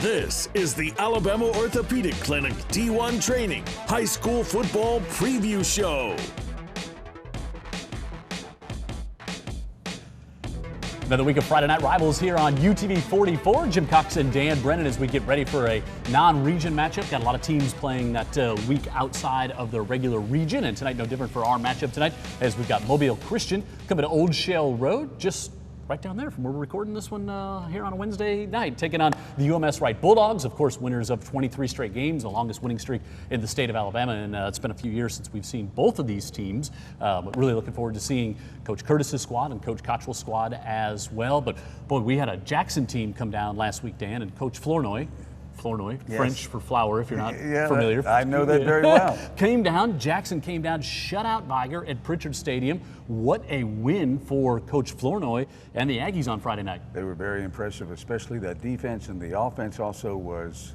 This is the Alabama Orthopedic Clinic D1 Training High School Football Preview Show. Another week of Friday Night Rivals here on UTV 44. Jim Cox and Dan Brennan as we get ready for a non-region matchup. Got a lot of teams playing that week outside of their regular region, and tonight no different for our matchup tonight as we've got Mobile Christian coming to Old Shell Road, just right down there from where we're recording this one here on a Wednesday night, taking on the UMS-Wright Bulldogs, of course, winners of 23 straight games, the longest winning streak in the state of Alabama, and it's been a few years since we've seen both of these teams, but really looking forward to seeing Coach Curtis's squad and Coach Cottrell's squad as well. But boy, we had a Jackson team come down last week, Dan, and Coach Flournoy, yes. French for flower if you're not familiar. I know that very well. Jackson came down, shut out Viger at Pritchard Stadium. What a win for Coach Flournoy and the Aggies on Friday night. They were very impressive, especially that defense, and the offense also was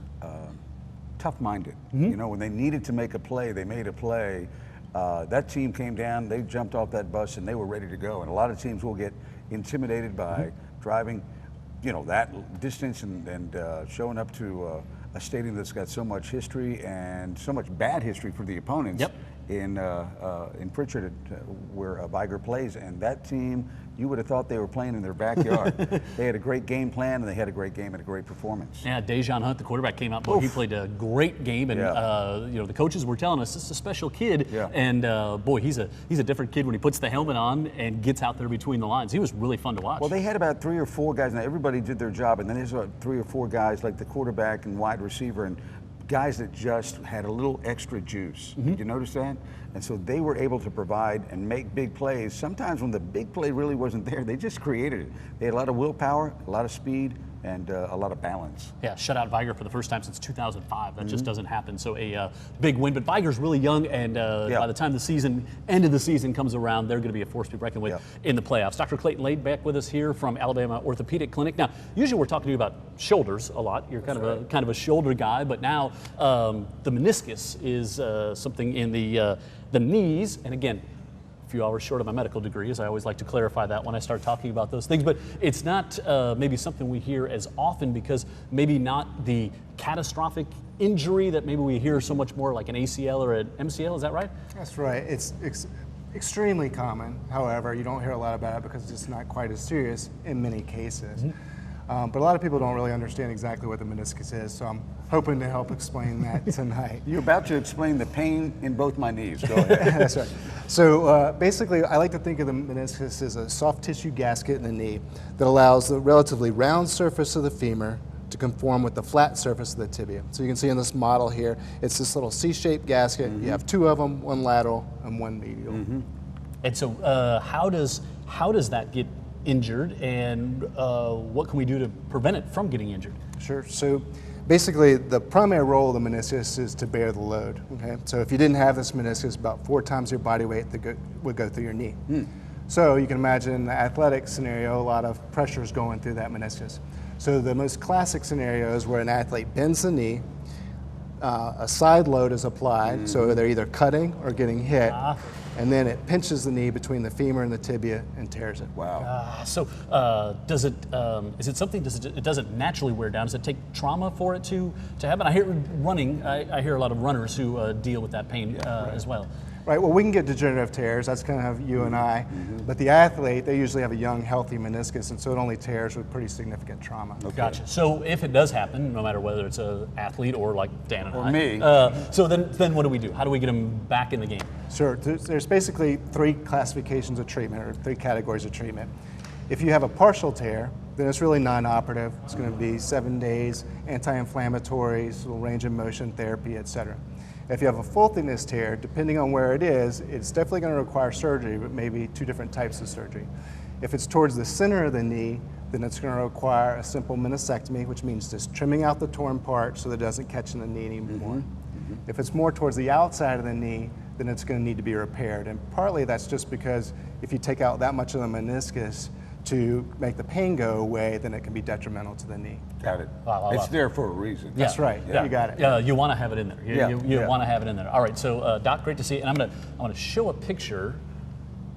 tough-minded. You know, when they needed to make a play, they made a play. That team came down, they jumped off that bus, and they were ready to go. And a lot of teams will get intimidated by driving, you know, that distance and showing up to a stadium that's got so much history and so much bad history for the opponents. In Pritchard, where Viger plays, and that team, you would have thought they were playing in their backyard. They had a great game plan, and they had a great game and a great performance. Yeah, Dejan Hunt, the quarterback, came out. Boy, he played a great game, and you know, the coaches were telling us this is a special kid, and boy, he's a different kid when he puts the helmet on and gets out there between the lines. He was really fun to watch. Well, they had about 3 or 4 guys. Now everybody did their job, and then there's 3 or 4 guys like the quarterback and wide receiver and guys that just had a little extra juice. Did you notice that? And so they were able to provide and make big plays. Sometimes when the big play really wasn't there, they just created it. They had a lot of willpower, a lot of speed, and a lot of balance. Yeah, shut out Viger for the first time since 2005. That just doesn't happen. So a big win, but Viger's really young, and by the time the end of the season comes around, they're going to be a force to be reckoned with in the playoffs. Dr. Clayton Lade back with us here from Alabama Orthopedic Clinic. Now, usually we're talking to you about shoulders a lot. You're kind of a shoulder guy, but now the meniscus is something in the knees, and again, a few hours short of my medical degree, as I always like to clarify that when I start talking about those things, but it's not maybe something we hear as often because maybe not the catastrophic injury that maybe we hear so much more like an ACL or an MCL, is that right? That's right. It's extremely common. However, you don't hear a lot about it because it's not quite as serious in many cases. But a lot of people don't really understand exactly what the meniscus is, so I'm hoping to help explain that tonight. You're about to explain the pain in both my knees. Go ahead. That's right. So basically, I like to think of the meniscus as a soft tissue gasket in the knee that allows the relatively round surface of the femur to conform with the flat surface of the tibia. So you can see in this model here, it's this little C-shaped gasket. You have 2 of them, 1 lateral and 1 medial. And so how does that get injured, and what can we do to prevent it from getting injured? Sure. So basically, the primary role of the meniscus is to bear the load. Okay. So if you didn't have this meniscus, about 4 times your body weight would go through your knee. So you can imagine in the athletic scenario, a lot of pressure is going through that meniscus. So the most classic scenario is where an athlete bends the knee, a side load is applied, so they're either cutting or getting hit, and then it pinches the knee between the femur and the tibia and tears it. Wow. So does it, is it something, it doesn't naturally wear down? Does it take trauma for it to happen? I hear running, I hear a lot of runners who deal with that pain as well. Right, well, we can get degenerative tears, that's kind of you and I, but the athlete, they usually have a young, healthy meniscus, and so it only tears with pretty significant trauma. Okay. Gotcha. So if it does happen, no matter whether it's an athlete or like Dan and I. Me. So then what do we do? How do we get them back in the game? Sure, there's basically 3 classifications of treatment, or 3 categories of treatment. If you have a partial tear, then it's really non-operative. It's going to be 7 days, anti-inflammatories, range of motion therapy, etc. If you have a full thickness tear, depending on where it is, it's definitely going to require surgery, but maybe 2 different types of surgery. If it's towards the center of the knee, then it's going to require a simple meniscectomy, which means just trimming out the torn part so that it doesn't catch in the knee anymore. If it's more towards the outside of the knee, then it's going to need to be repaired. And partly that's just because if you take out that much of the meniscus to make the pain go away, then it can be detrimental to the knee. Got it. It's there for a reason. That's right. You got it. Yeah, you want to have it in there. You want to have it in there. All right. So, Doc, great to see you. And I'm gonna show a picture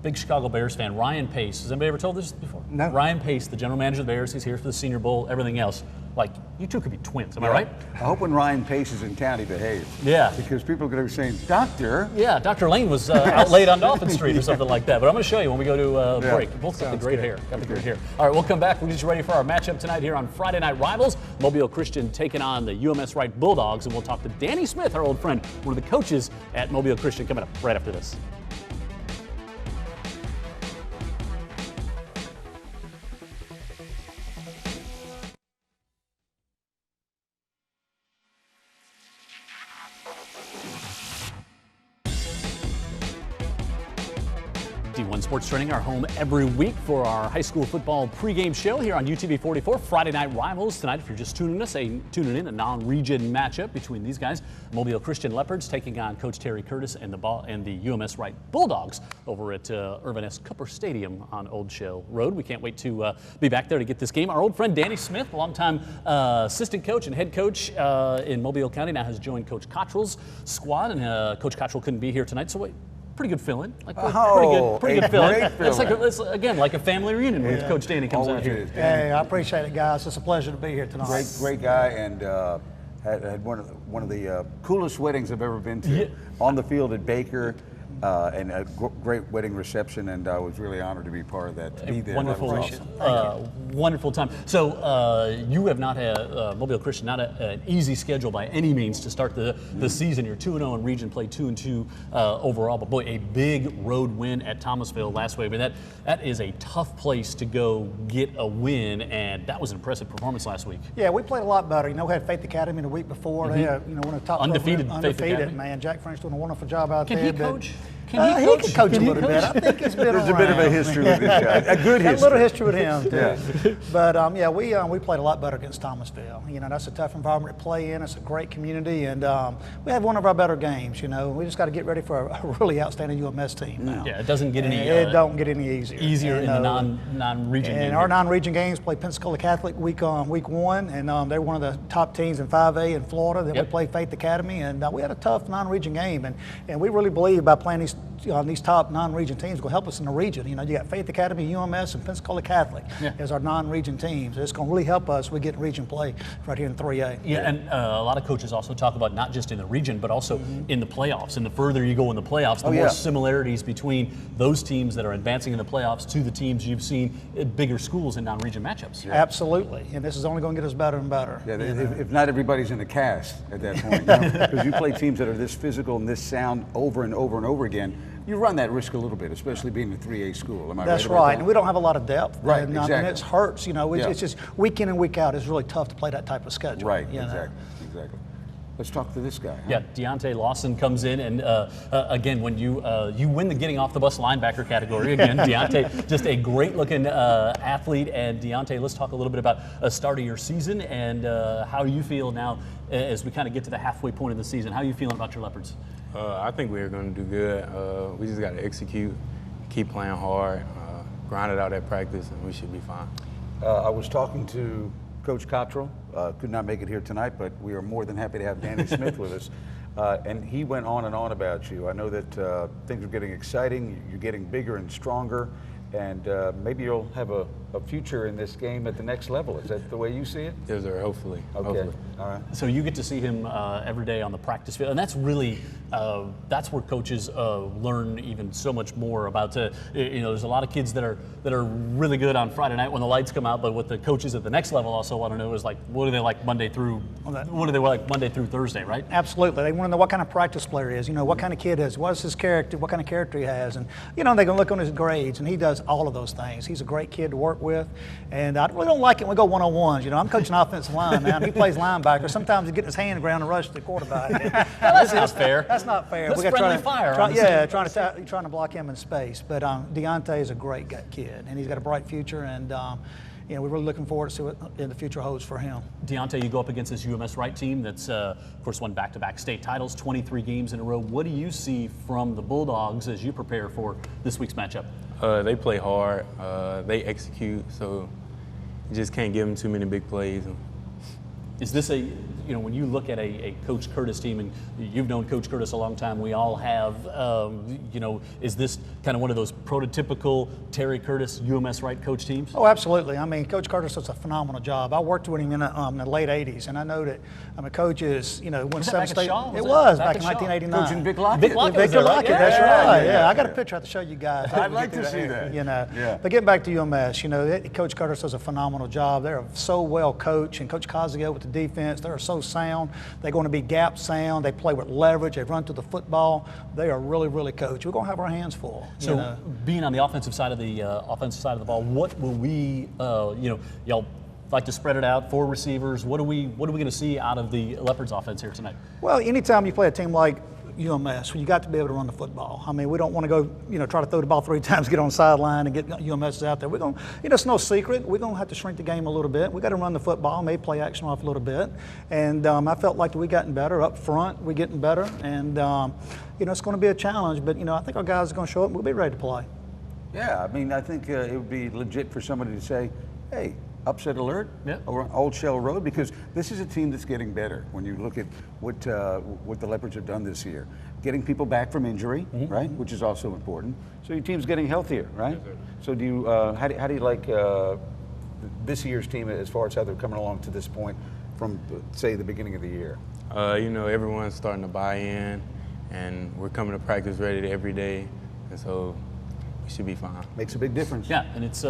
big Chicago Bears fan. Ryan Pace. Has anybody ever told this before? No. Ryan Pace, the general manager of the Bears. He's here for the Senior Bowl, everything else. Like, you two could be twins, am I right? I hope when Ryan Pace is in town, he behaves. Yeah. Because people are going to be saying, Doctor. Yeah, Dr. Lane was out late on Dolphin Street or something like that. But I'm going to show you when we go to break. You both got the great hair. Got the great hair. All right, we'll come back. We'll get you ready for our matchup tonight here on Friday Night Rivals. Mobile Christian taking on the UMS-Wright Bulldogs. And we'll talk to Danny Smith, our old friend, one of the coaches at Mobile Christian, coming up right after this. D1 Sports Training, our home every week for our high school football pregame show here on UTV 44. Friday Night Rivals tonight. If you're just tuning in, a non-region matchup between these guys, Mobile Christian Leopards taking on Coach Terry Curtis and the UMS-Wright Bulldogs over at Irvin S. Cooper Stadium on Old Shell Road. We can't wait to be back there to get this game. Our old friend Danny Smith, longtime assistant coach and head coach in Mobile County, now has joined Coach Cottrell's squad, and Coach Cottrell couldn't be here tonight, so wait. Pretty good fill-in. Like pretty good fill-in. It's again like a family reunion when Coach Danny comes out here. Hey, I appreciate it, guys. It's a pleasure to be here tonight. Great guy, and had one of the coolest weddings I've ever been to. On the field at Baker. And a great wedding reception, and I was really honored to be part of that. To be there. Wonderful, awesome. Wonderful time. So you have not had Mobile Christian, not an easy schedule by any means to start the season. You're 2-0 in region play, 2-2 overall. But boy, a big road win at Thomasville last week. I mean, that is a tough place to go get a win, and that was an impressive performance last week. Yeah, we played a lot better. You know, we had Faith Academy the week before. They had, one of the top undefeated Faith Academy. Man. Jack French doing a wonderful job out there. Can he coach? He can coach a little bit. I think he's been There's a bit of a history with this guy. A good history. A little history with him, too. Yeah. But, we played a lot better against Thomasville. You know, that's a tough environment to play in. It's a great community, and we had one of our better games, you know. We just got to get ready for a really outstanding UMS team now. Yeah, it doesn't get any It don't get any easier. Easier in the non-region game. And our non-region games played Pensacola Catholic week 1, and they're one of the top teams in 5A in Florida. Then we played Faith Academy, and we had a tough non-region game, and we really believe by playing these top non-region teams will help us in the region. You know, you got Faith Academy, UMS, and Pensacola Catholic as our non-region teams. It's going to really help us. We get region play right here in 3A. Yeah, and a lot of coaches also talk about not just in the region, but also in the playoffs. And the further you go in the playoffs, the more similarities between those teams that are advancing in the playoffs to the teams you've seen at bigger schools in non-region matchups. Yeah. Absolutely, and this is only going to get us better and better. Yeah, if not everybody's in the cast at that point, because you play teams that are this physical and this sound over and over and over again. You run that risk a little bit, especially being a 3A school. Am I That's right? Right, and we don't have a lot of depth. Right, and, exactly. And it hurts, you know. It's just week in and week out. It's really tough to play that type of schedule. Right, exactly. Let's talk to this guy. Huh? Yeah, Deontay Lawson comes in, and again, when you win the getting off the bus linebacker category again, Deontay, just a great-looking athlete. And Deontay, let's talk a little bit about a start of your season and how you feel now as we kind of get to the halfway point of the season. How are you feeling about your Leopards? I think we're going to do good. We just got to execute, keep playing hard, grind it out at practice, and we should be fine. I was talking to Coach Cottrell, could not make it here tonight, but we are more than happy to have Danny Smith with us. And he went on and on about you. I know that things are getting exciting, you're getting bigger and stronger, and maybe you'll have a future in this game at the next level. Is that the way you see it? Yes, sir, hopefully. Okay, hopefully. All right. So you get to see him every day on the practice field, and that's really that's where coaches learn even so much more about. There's a lot of kids that are really good on Friday night when the lights come out, but what the coaches at the next level also want to know is like, what are they like Monday through Thursday, right? Absolutely. They want to know what kind of practice player he is. You know, what kind of kid is. What is his character? What kind of character he has, and they can look on his grades, and he does all of those things. He's a great kid to work with, and I really don't like it when we go one-on-ones. You know, I'm coaching offensive line now, and he plays linebacker. Sometimes he's getting his hand around and rush to the quarterback. That's not fair. That's not fair. That's friendly fire. Trying to block him in space. But Deontay is a great kid, and he's got a bright future, and we're really looking forward to see what the future holds for him. Deontay, you go up against this UMS-Wright team that's, of course, won back-to-back state titles, 23 games in a row. What do you see from the Bulldogs as you prepare for this week's matchup? They play hard. They execute, so you just can't give them too many big plays. Is this when you look at a Coach Curtis team, and you've known Coach Curtis a long time, we all have, is this kind of one of those prototypical Terry Curtis, UMS-Wright coach teams? Oh, absolutely. I mean, Coach Curtis does a phenomenal job. I worked with him in the late 80s, and I know that, Coach is, when Seven State. It was back in 1989. Coaching Vic Lockett. Victor Lockett, that's right. Yeah, I got a picture I have to show you guys. I'd like to see that. Yeah. But getting back to UMS, Coach Curtis does a phenomenal job. They're so well coached, and Coach Cosio with the defense, they're so sound. They're going to be gap sound. They play with leverage. They run to the football. They are really, really coached. We're going to have our hands full. So, being on the offensive side of the ball, what will we, y'all like to spread it out, 4 receivers. What are we going to see out of the Leopards offense here tonight? Well, anytime you play a team like UMS, you got to be able to run the football. I mean, we don't want to go, try to throw the ball 3 times, get on the sideline, and get UMS out there. We're going, it's no secret. We're going to have to shrink the game a little bit. We got to run the football, maybe play action off a little bit. And I felt like we gotten better up front. We're getting better, and it's going to be a challenge. But I think our guys are going to show up. We'll be ready to play. Yeah, I mean, I think it would be legit for somebody to say, hey, upset alert or Old Shell Road, because this is a team that's getting better. When you look at what the Leopards have done this year, getting people back from injury, right, which is also important. So your team's getting healthier, right? Yes, so do you how do you like this year's team as far as how they're coming along to this point from say the beginning of the year? Everyone's starting to buy in, and we're coming to practice ready every day, and so we should be fine. Makes a big difference. Yeah, and it's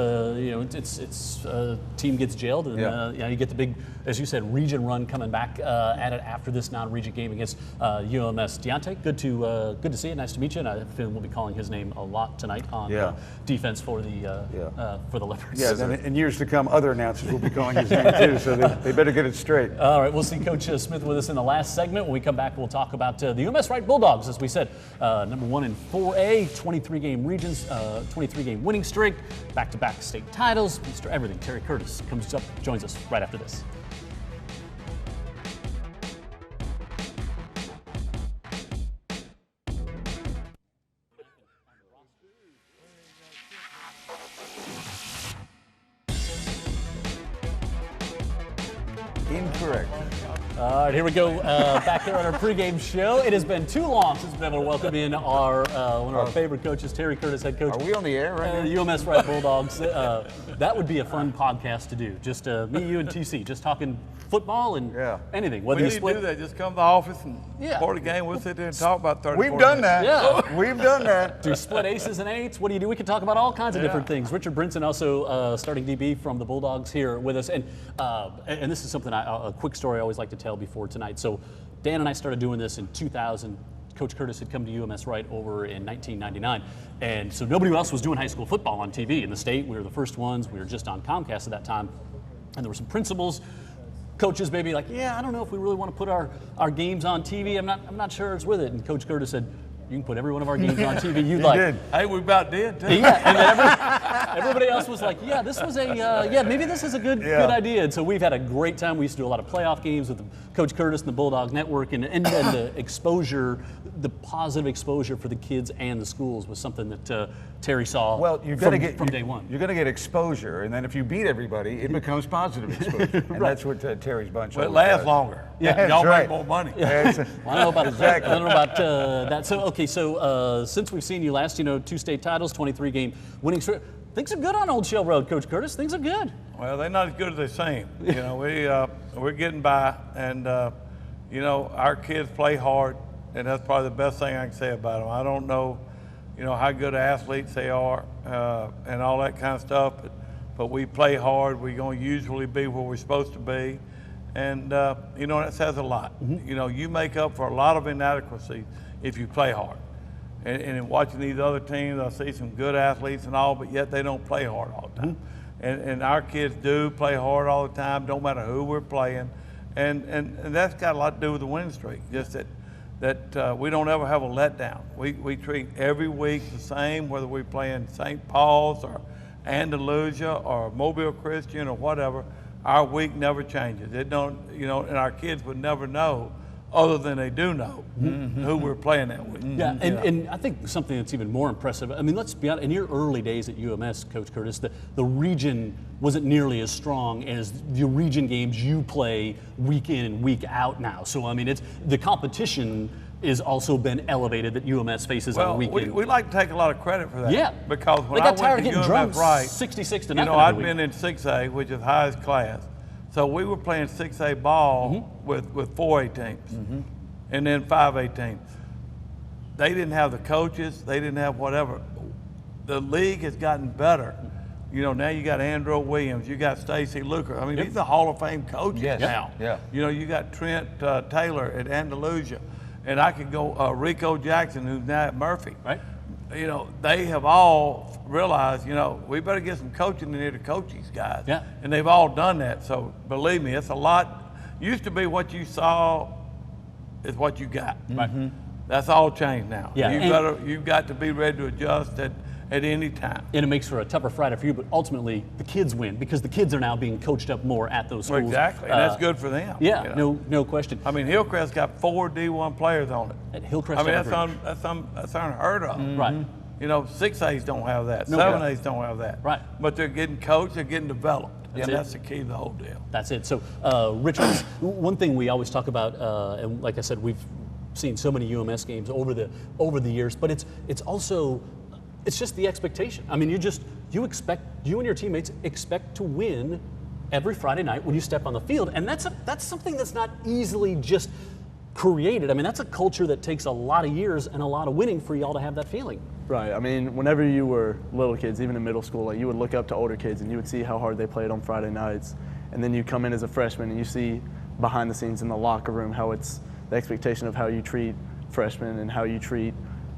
team gets jailed, and you get the big, as you said, region run coming back at it after this non-region game against UMS. Deontay, good to see you. Nice to meet you. And I have a feeling we'll be calling his name a lot tonight on defense for the Leopards. Yeah, and in years to come, other announcers will be calling his name too. So they better get it straight. All right, we'll see Coach Smith with us in the last segment. When we come back, we'll talk about the UMS-Wright Bulldogs, as we said, number 1 in 4A, 23-game regions. 23-game winning streak, back-to-back state titles. Mr. Everything, Terry Curtis, joins us right after this. Incorrect. All right, here we go. Back here on our pregame show. It has been too long since we've been able to welcome in our one of our favorite coaches, Terry Curtis, head coach. Are we on the air right now? UMS-Wright Bulldogs. That would be a fun podcast to do. Just me, you, and TC, just talking football and anything. Whether you split. Do that. Just come to the office and before the game, we'll sit there and talk about 30 We've done minutes. that. Yeah. We've done that. Do split aces and eights? What do you do? We can talk about all kinds of different things. Richard Brinson, also starting DB from the Bulldogs, here with us. And this is something, a quick story I always like to tell before tonight. So Dan and I started doing this in 2000. Coach Curtis had come to UMS-Wright over in 1999. And so nobody else was doing high school football on TV in the state. We were the first ones. We were just on Comcast at that time. And there were some principals, coaches maybe like, I don't know if we really want to put our games on TV. I'm not sure it's with it. And Coach Curtis said, you can put every one of our games on TV you'd like. Did. Hey, we about did too. Yeah, and then everybody else was like, this was maybe this is a good idea. And so we've had a great time. We used to do a lot of playoff games with Coach Curtis and the Bulldog Network, and the exposure, the positive exposure for the kids and the schools was something that Terry saw from day one. You're going to get exposure, and then if you beat everybody, it becomes positive exposure. And that's what Terry's bunch. Well, it lasts longer. Yeah, y'all make more money. I don't know about that. I don't know about that. So okay, so since we've seen you last, 2 state titles, 23-game winning streak. Things are good on Old Shell Road, Coach Curtis. Things are good. Well, they're not as good as they seem. We're getting by, and our kids play hard, and that's probably the best thing I can say about them. I don't know, how good athletes they are, and all that kind of stuff, but we play hard. We're going to usually be where we're supposed to be, and that says a lot. You make up for a lot of inadequacies if you play hard. And in watching these other teams, I see some good athletes and all, but yet they don't play hard all the time. And our kids do play hard all the time, don't matter who we're playing. And that's got a lot to do with the winning streak, just that we don't ever have a letdown. We treat every week the same, whether we're playing St. Paul's or Andalusia or Mobile Christian or whatever. Our week never changes. It don't, and our kids would never know, other than they do know who we're playing that with. Yeah, and I think something that's even more impressive, I mean, let's be honest, in your early days at UMS, Coach Curtis, the region wasn't nearly as strong as the region games you play week in and week out now. So, I mean, it's the competition is also been elevated that UMS faces on a weekend. We like to take a lot of credit for that. Yeah. Because when they got I tired went of to getting UMS-Wright, 66 to you nothing. know, I'd been in 6A, which is highest class. So we were playing 6A ball with 4A teams and then 5A teams. They didn't have the coaches. They didn't have whatever. The league has gotten better. You know, now you got Andrew Williams, you got Stacy Luker. I mean, these are Hall of Fame coaches now. Yeah. You know, you got Trent Taylor at Andalusia, and I could go Rico Jackson, who's now at Murphy. Right. You know, they have all realized, you know, we better get some coaching in here to coach these guys. Yeah. And they've all done that. So believe me, it's a lot. Used to be what you saw is what you got. Right. That's all changed now. Yeah. You've got to be ready to adjust at any time. And it makes for a tougher Friday for you, but ultimately the kids win because the kids are now being coached up more at those schools. Exactly, and that's good for them. Yeah, you know? no question. I mean, Hillcrest got 4 D1 players on it. At Hillcrest, I mean, that's unheard of. Right. You know, 6A's don't have that. No, 7A's don't have that. Right. But they're getting coached, they're getting developed. That's And it. that's the key to the whole deal. That's it. So, Richard, one thing we always talk about, and like I said, we've seen so many UMS games over the years, but it's also it's just the expectation. I mean, you and your teammates expect to win every Friday night when you step on the field, and that's something that's not easily just created. I mean, that's a culture that takes a lot of years and a lot of winning for y'all to have that feeling. Right. I mean, whenever you were little kids, even in middle school, like you would look up to older kids and you would see how hard they played on Friday nights, and then you come in as a freshman and you see behind the scenes in the locker room how it's the expectation of how you treat freshmen and how you treat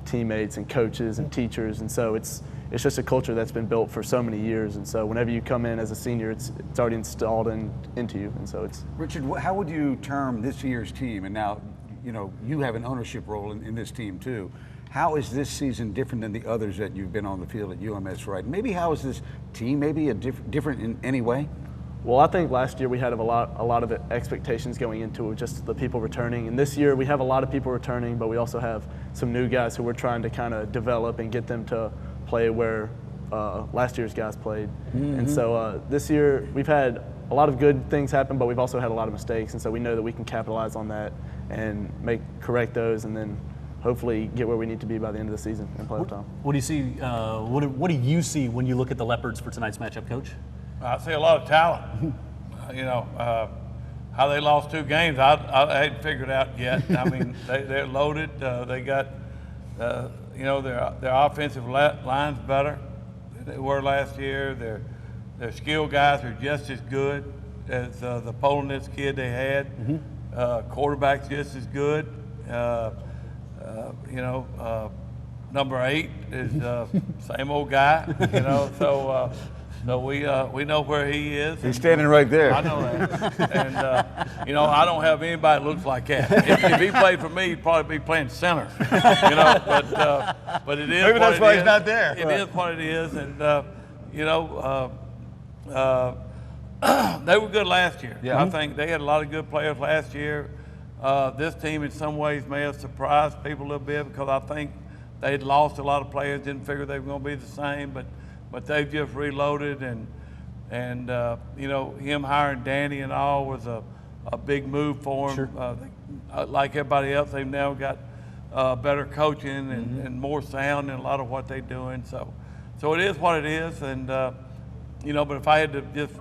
teammates and coaches and teachers, and so it's just a culture that's been built for so many years, and so whenever you come in as a senior, it's already installed into you, and so it's. Richard, how would you term this year's team? And now, you know, you have an ownership role in this team too. How is this season different than the others that you've been on the field at UMS-Wright? Maybe how is this team maybe different in any way? Well, I think last year we had a lot of expectations going into it, just the people returning. And this year we have a lot of people returning, but we also have some new guys who we're trying to kind of develop and get them to play where last year's guys played. And so this year we've had a lot of good things happen, but we've also had a lot of mistakes. And so we know that we can capitalize on that and correct those, and then hopefully get where we need to be by the end of the season in playoff time. What do you see? What do you see when you look at the Leopards for tonight's matchup, Coach? I see a lot of talent. You know, how they lost 2 games, I hadn't figured out yet. I mean, they're loaded. They got, you know, their offensive line's better than they were last year. Their skill guys are just as good as the Polandis kid they had. Quarterback's just as good. You know, number 8 is same old guy. You know, so we know where he is. He's standing right there. I know that. And, you know, I don't have anybody that looks like that. If he played for me, he'd probably be playing center. You know, but it is Maybe that's why he's not there. It is what it is. And, you know, they were good last year. Yeah. I think they had a lot of good players last year. This team in some ways may have surprised people a little bit because I think they'd lost a lot of players, didn't figure they were going to be the same, but they've just reloaded, and you know, him hiring Danny and all was a big move for him. Sure. Like everybody else, they've now got better coaching and more sound in a lot of what they're doing. So it is what it is, and you know, but if I had to just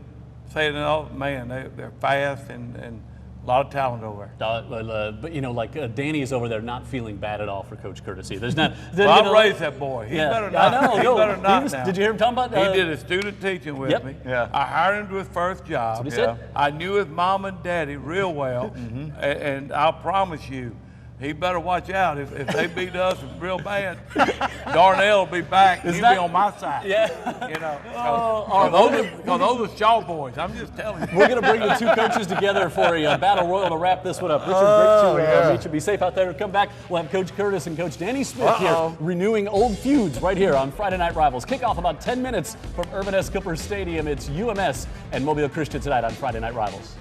say it all, man, they're fast and a lot of talent over there. But you know, like Danny is over there not feeling bad at all for Coach Courtesy. There's not. Well, I raised that boy. He better not. I know. He better not now. Did you hear him talking about? He did his student teaching with me. Yeah. I hired him to his first job. That's what he said. I knew his mom and daddy real well, and I'll promise you, he better watch out. If they beat us real bad, Darnell will be back. He'll be on my side. Yeah. You know, because those are Shaw boys. I'm just telling you. We're going to bring the 2 coaches together for a battle royal to wrap this one up. Richard, great to meet you. Be safe out there. Come back. We'll have Coach Curtis and Coach Danny Smith here renewing old feuds right here on Friday Night Rivals. Kickoff about 10 minutes from Urban S. Cooper Stadium. It's UMS and Mobile Christian tonight on Friday Night Rivals.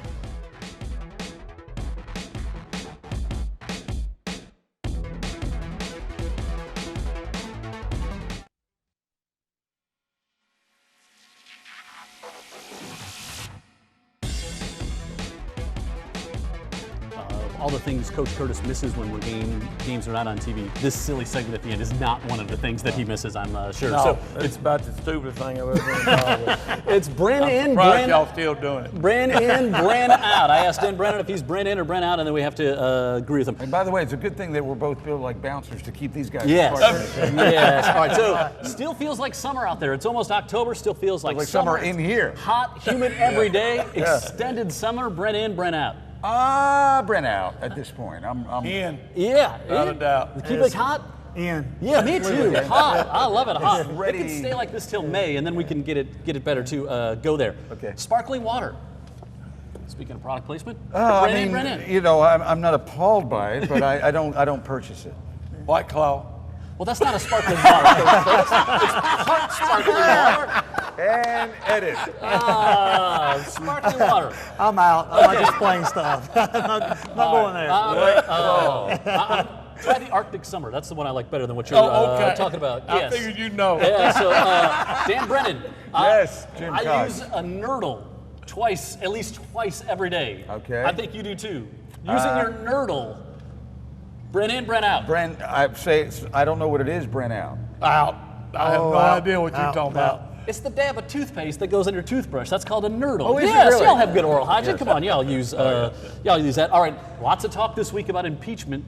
all the things Coach Curtis misses when games are not on TV, this silly segment at the end is not one of the things that he misses, I'm sure. No, So it's about the stupidest thing I've ever been involved with. it's Bren in, Surprised Bren y'all still doing it. Bren in, Bren out. I asked Dan Brennan if he's Bren in or Bren out, and then we have to agree with him. And by the way, it's a good thing that we're both built like bouncers to keep these guys Yes. apart. Yes. All right. So still feels like summer out there. It's almost October. Still feels like summer in here. Hot, humid every day. Extended summer. Bren in, Bren out. Bren out at this point. I'm In. Yeah. Without a doubt. Keep it hot. In. Yeah, me too. Hot. I love it hot. ready. It can stay like this till May, and then we can get it better to go there. Okay. Sparkling water. Speaking of product placement, Bren in. You know, I'm not appalled by it, but I don't purchase it. White Claw. Well, that's not a sparkling water. It's hot sparkling water. And edit. Sparkling water. I'm out. I'm not just playing stuff. not going there. Try the Arctic Summer. That's the one I like better than what you're okay. talking about. I Yes. figured you'd know. Yeah, so Dan Brennan. Yes, Jim I Cox. use a Nurdle at least twice every day. Okay. I think you do too. Using your Nurdle. Bren in, Bren out. Bren, I don't know what it is, Bren out. Out. I have no idea what you're talking about. It's the dab of toothpaste that goes on your toothbrush. That's called a Nurdle. Oh, is it yes, really? y'all have good oral hygiene. Come on, y'all use that. All right, lots of talk this week about impeachment.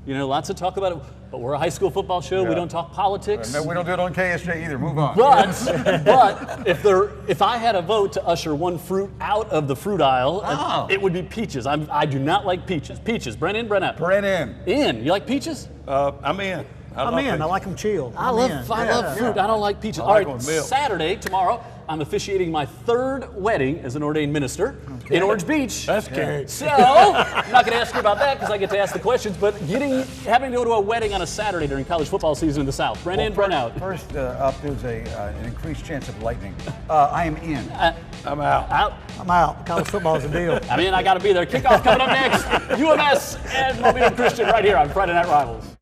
You know, lots of talk about it, but we're a high school football show. We don't talk politics. No, we don't do it on KSJ either. Move on. But if I had a vote to usher one fruit out of the fruit aisle, it would be peaches. I do not like peaches. Peaches, Bren in, Bren out. Bren in. In, you like peaches? I'm in. I'm in. I like them chilled. I love fruit. I don't like peaches. I All like right, them with milk. Saturday, tomorrow, I'm officiating my third wedding as an ordained minister in Orange Beach. That's scary. So, I'm not going to ask you about that because I get to ask the questions, but having to go to a wedding on a Saturday during college football season in the South. Bren in, Bren out. First up, there's an increased chance of lightning. I am in. I'm out. Out. I'm out. College football is a deal. I mean, I got to be there. Kickoff coming up next. UMS and Mobile Christian right here on Friday Night Rivals.